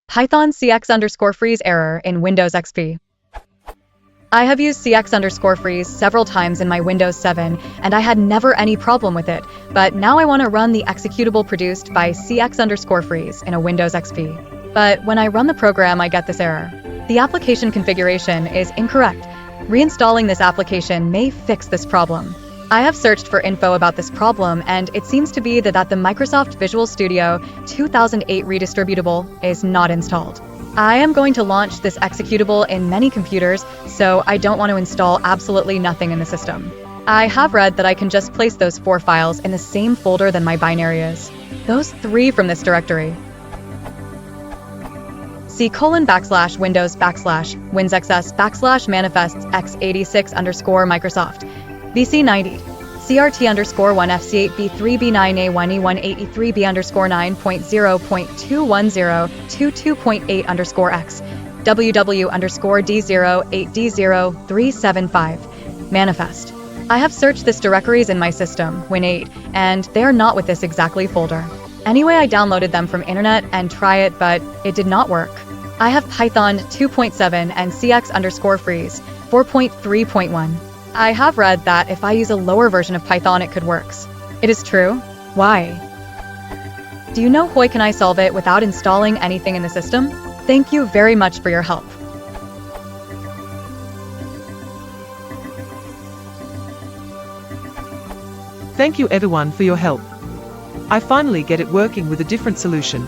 Python CX_freeze error in Windows XP. I have used CX_freeze several times in my Windows 7, and I had never any problem with it, but now I want to run the executable produced by CX_freeze in a Windows XP. But when I run the program, I get this error. The application configuration is incorrect. Reinstalling this application may fix this problem. I have searched for info about this problem, and it seems to be that the Microsoft Visual Studio 2008 redistributable is not installed. I am going to launch this executable in many computers, so I don't want to install absolutely nothing in the system. I have read that I can just place those 4 files in the same folder than my binary is. Those 3 from this directory. C:\\Windows \WinXS /manifests x86_Microsoft VC90 CRT_1 FC8 B3 B9 A1 E183 B_9.0.210 22.8_X WW_D0 8D0 375 Manifest. I have searched this directories in my system, Win8, and they are not with this exactly folder. Anyway, I downloaded them from internet and try it, but it did not work. I have Python 2.7 and CX_freeze 4.3.1. I have read that if I use a lower version of Python, it could work. It is true? Why? Do you know how can I solve it without installing anything in the system? Thank you very much for your help. Thank you everyone for your help. I finally get it working with a different solution.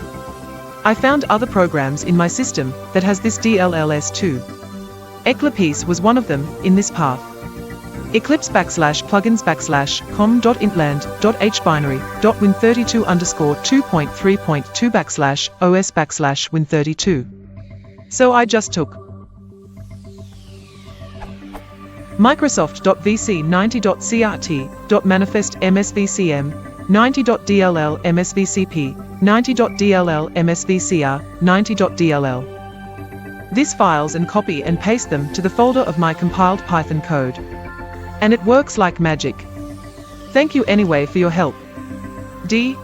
I found other programs in my system that has this DLLs too. Eclipse was one of them in this path. Eclipse /+plugins/com.intland.h binary.win32_2.3.2/os/win32. So I just took Microsoft.vc90.crt.manifest MSVCM 90.dll MSVCP 90.dll MSVCR 90.dll. These files and copy and paste them to the folder of my compiled Python code. And it works like magic. Thank you anyway for your help. D.